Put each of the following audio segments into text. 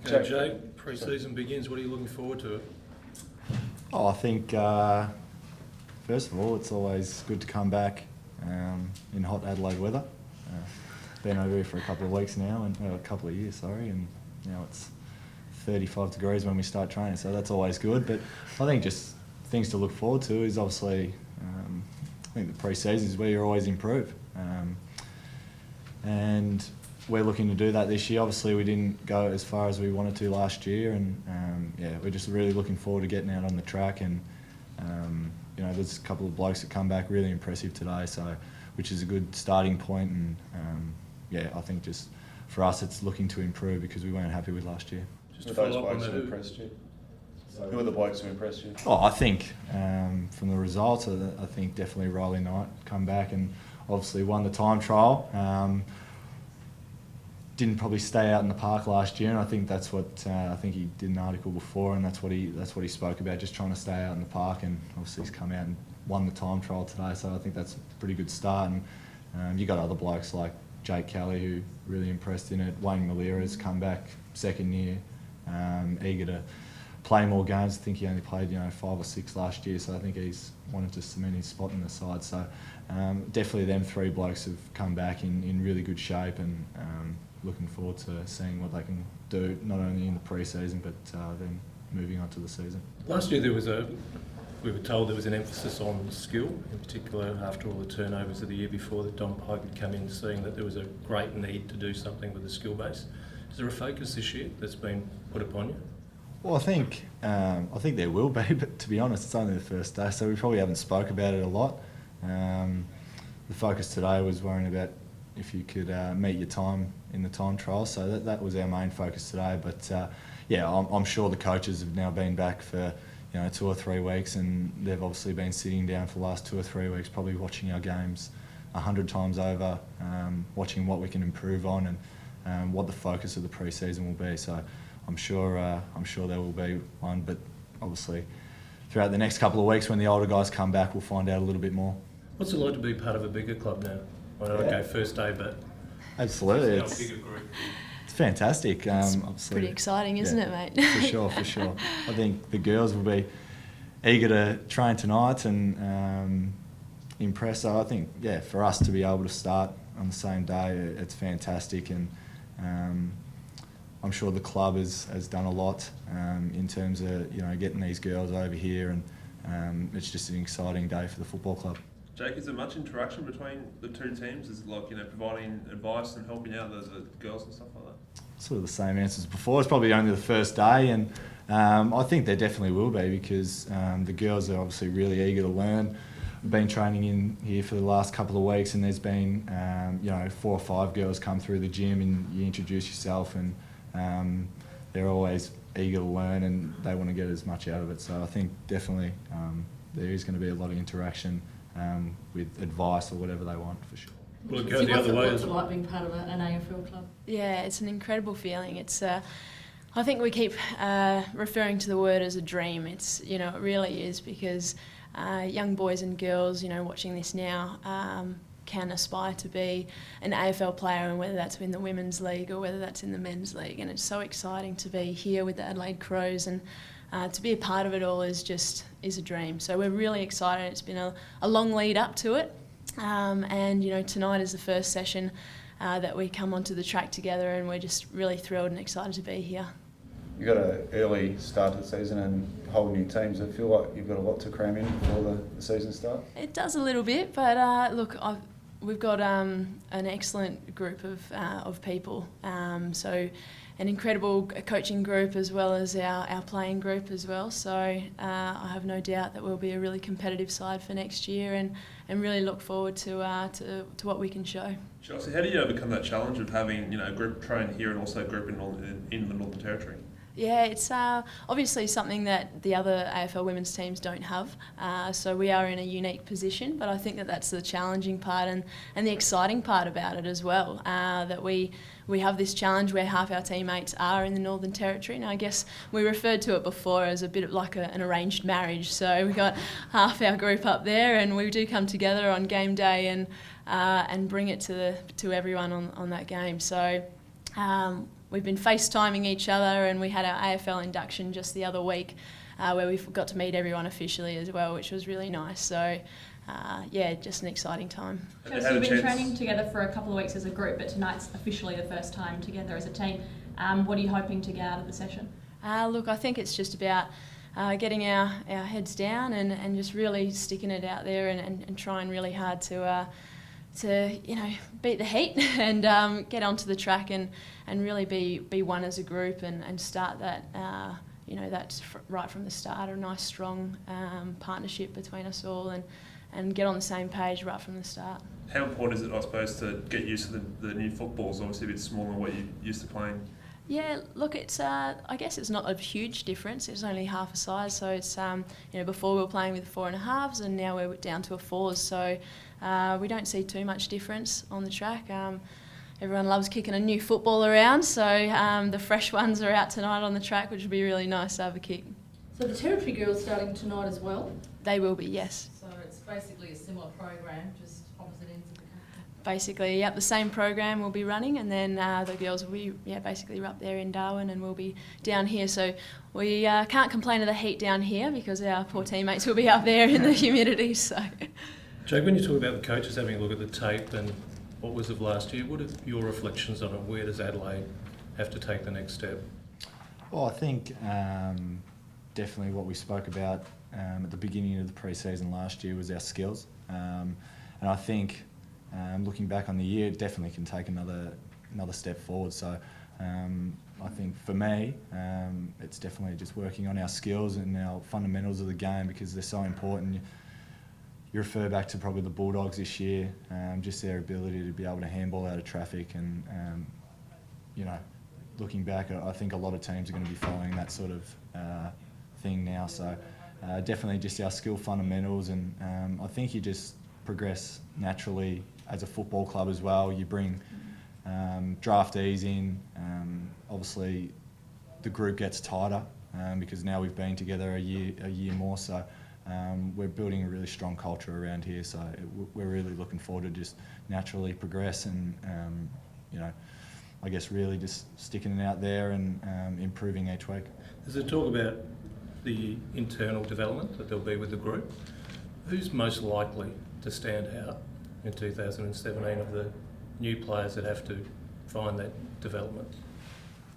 Jake, pre-season begins. What are you looking forward to? I think first of all, it's always good to come back in hot Adelaide weather. Been over here for a couple of weeks now, and a couple of years, and now it's 35 degrees when we start training, so that's always good. But I think just things to look forward to is obviously, I think the pre-season is where you always improve, and we're looking to do that this year. Obviously, we didn't go as far as we wanted to last year, and we're just really looking forward to getting out on the track. And there's a couple of blokes that come back really impressive today, so which is a good starting point. And I think just for us, it's looking to improve because we weren't happy with last year. Just those blokes who impressed you? Who are the blokes who impressed you? I think from the results, I think definitely Riley Knight come back and obviously won the time trial. Didn't probably stay out in the park last year, and I think that's what I think he did an article before, and that's what he spoke about, just trying to stay out in the park. And obviously he's come out and won the time trial today, so I think that's a pretty good start. And you got other blokes like Jake Kelly who really impressed in it. Wayne Malira's come back second year, eager to play more games. I think he only played 5 or 6 last year, so I think he's wanted to cement his spot in the side. So definitely them 3 blokes have come back in really good shape, and looking forward to seeing what they can do, not only in the pre-season but then moving on to the season. Last year we were told there was an emphasis on skill, in particular after all the turnovers of the year before that Don Pike had come in, seeing that there was a great need to do something with the skill base. Is there a focus this year that's been put upon you? Well, I think there will be, but to be honest, it's only the first day, so we probably haven't spoke about it a lot. The focus today was worrying about if you could meet your time in the time trial, so that was our main focus today. But I'm sure the coaches have now been back for 2 or 3 weeks, and they've obviously been sitting down for the last 2 or 3 weeks, probably watching our games 100 times over, watching what we can improve on and what the focus of the pre-season will be. So I'm sure there will be one, but obviously throughout the next couple of weeks when the older guys come back, we'll find out a little bit more. What's it like to be part of a bigger club now? I know, first day, but absolutely, it's a bigger group. It's fantastic. It's pretty exciting, isn't it, mate? For sure. I think the girls will be eager to train tonight and impress. So I think, for us to be able to start on the same day, it's fantastic. And I'm sure the club has done a lot in terms of getting these girls over here, and it's just an exciting day for the football club. Jake, is there much interaction between the two teams? Is it like providing advice and helping out the girls and stuff like that? Sort of the same answers before. It's probably only the first day, and I think there definitely will be because the girls are obviously really eager to learn. I've been training in here for the last couple of weeks, and there's been 4 or 5 girls come through the gym, and you introduce yourself, and they're always eager to learn and they want to get as much out of it. So I think definitely there is going to be a lot of interaction with advice or whatever they want, for sure. Will it go the other way? What's it like being part of an AFL club? Yeah, it's an incredible feeling. It's I think we keep referring to the word as a dream. It's it really is, because young boys and girls watching this now can aspire to be an AFL player, and whether that's in the women's league or whether that's in the men's league. And it's so exciting to be here with the Adelaide Crows, and to be a part of it all is a dream. So we're really excited. It's been a long lead up to it, and tonight is the first session that we come onto the track together, and we're just really thrilled and excited to be here. You got an early start to the season and whole new team. Does it feel like you've got a lot to cram in before the season starts? It does a little bit, but look, we've got an excellent group of people. So an incredible coaching group as well as our playing group as well. So I have no doubt that we'll be a really competitive side for next year, and really look forward to what we can show. Chelsea, how do you overcome that challenge of having a group train here and also a group in the Northern Territory? Yeah, it's obviously something that the other AFL women's teams don't have. So we are in a unique position, but I think that's the challenging part and the exciting part about it as well. That we have this challenge where half our teammates are in the Northern Territory. Now, I guess we referred to it before as a bit of like an arranged marriage. So we got half our group up there, and we do come together on game day and bring it to everyone on that game. So we've been FaceTiming each other, and we had our AFL induction just the other week where we got to meet everyone officially as well, which was really nice. So, yeah, just an exciting time. Have you So had you've a been chance- training together for a couple of weeks as a group, but tonight's officially the first time together as a team. What are you hoping to get out of the session? Look, I think it's just about getting our heads down and just really sticking it out there and trying really hard to beat the heat and get onto the track and really be one as a group and start that that's right from the start, a nice strong partnership between us all and get on the same page right from the start. How important is it, I suppose, to get used to the new footballs, obviously a bit smaller than what you used to playing? Yeah, look, it's I guess it's not a huge difference. It's only half a size, so it's before we were playing with 4.5s, and now we're down to a 4s. So we don't see too much difference on the track. Everyone loves kicking a new football around, so the fresh ones are out tonight on the track, which would be really nice to have a kick. So the Territory girls starting tonight as well. They will be, yes. So it's basically a similar program, just opposite ends of the country. Basically, yep, the same program will be running, and then the girls will be basically up there in Darwin, and we'll be down here. So we can't complain of the heat down here because our poor teammates will be up there in the humidity. So, Jake, when you talk about the coaches having a look at the tape and what was of last year, what are your reflections on it? Where does Adelaide have to take the next step? Well, I think definitely what we spoke about at the beginning of the pre-season last year was our skills, and I think looking back on the year, it definitely can take another step forward. So I think for me, it's definitely just working on our skills and our fundamentals of the game because they're so important. You refer back to probably the Bulldogs this year, just their ability to be able to handball out of traffic and, looking back, I think a lot of teams are going to be following that sort of thing now. So definitely just our skill fundamentals, and I think you just progress naturally as a football club as well. You bring draftees in, obviously the group gets tighter because now we've been together a year more, so we're building a really strong culture around here, so we're really looking forward to just naturally progress and I guess really just sticking it out there and improving each week. There's a talk about the internal development that there'll be with the group. Who's most likely to stand out in 2017 of the new players that have to find that development?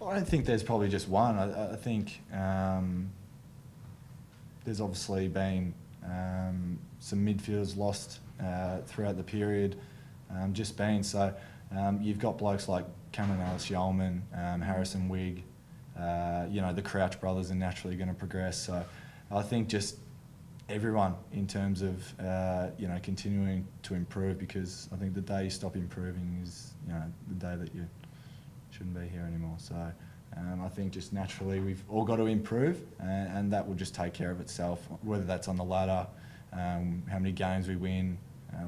Well, I don't think there's probably just one. I think there's obviously been some midfielders lost throughout the period, so you've got blokes like Cameron Ellis-Yeoman, Harrison Wigg, the Crouch brothers are naturally going to progress. So I think just everyone in terms of continuing to improve, because I think the day you stop improving is the day that you shouldn't be here anymore. So I think just naturally we've all got to improve, and that will just take care of itself, whether that's on the ladder, how many games we win,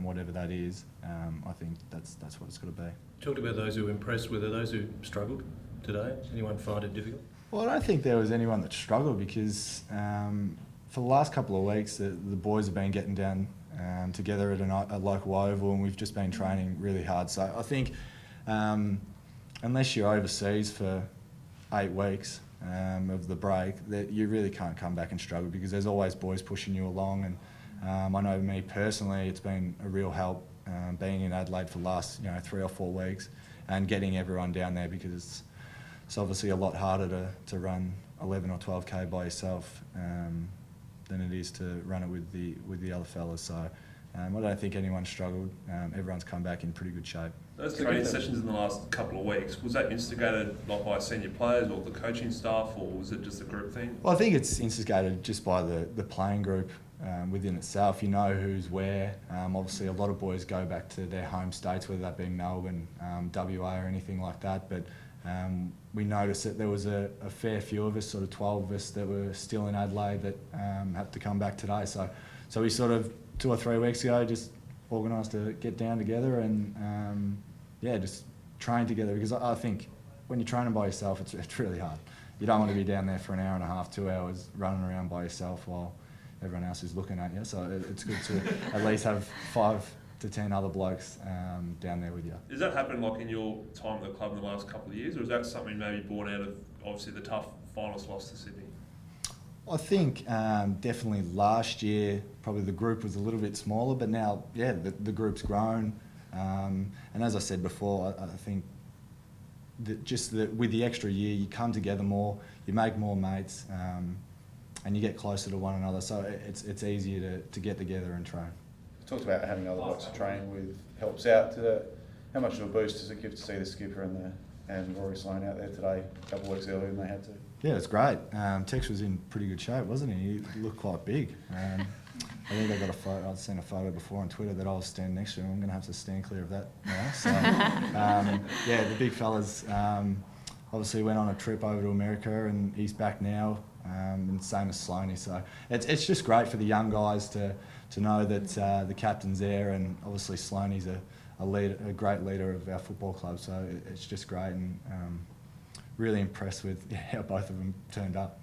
whatever that is. I think that's what it's got to be. Talked about those who were impressed. Were there those who struggled today? Anyone find it difficult? Well, I don't think there was anyone that struggled because for the last couple of weeks the boys have been getting down together at a local oval, and we've just been training really hard. So I think unless you're overseas for 8 weeks of the break, that you really can't come back and struggle because there's always boys pushing you along. And I know me personally, it's been a real help being in Adelaide for the last 3 or 4 weeks and getting everyone down there, because it's obviously a lot harder to run 11 or 12k by yourself than it is to run it with the other fellas. So I don't think anyone struggled. Everyone's come back in pretty good shape. Those training sessions in the last couple of weeks, was that instigated by senior players or the coaching staff, or was it just a group thing? Well, I think it's instigated just by the playing group within itself. You know who's where. Obviously, a lot of boys go back to their home states, whether that be Melbourne, WA or anything like that. But we noticed that there was a fair few of us, sort of 12 of us, that were still in Adelaide that had to come back today. So we sort of 2 or 3 weeks ago just organised to get down together and just train together, because I think when you're training by yourself, it's really hard. You don't want to be down there for an hour and a half, 2 hours running around by yourself while everyone else is looking at you. So it's good to at least have to 10 other blokes down there with you. Has that happened like in your time at the club in the last couple of years, or is that something maybe born out of obviously the tough finals loss to Sydney? I think definitely last year probably the group was a little bit smaller, but now, yeah, the group's grown. And as I said before, I think that with the extra year, you come together more, you make more mates, and you get closer to one another. So it's easier to get together and train. Talked about having other blokes to train with helps out. How much of a boost does it give to see the skipper and Rory Sloane out there today, a couple of weeks earlier than they had to? Yeah, it's great. Tex was in pretty good shape, wasn't he? He looked quite big. I think I got a photo. I'd seen a photo before on Twitter that I was standing next to him. I'm going to have to stand clear of that now. So, yeah, the big fellas obviously went on a trip over to America, and he's back now. And same as Sloaney. So it's just great for the young guys to know that the captain's there, and obviously Sloaney's a great leader of our football club. So it's just great, and really impressed with how both of them turned up.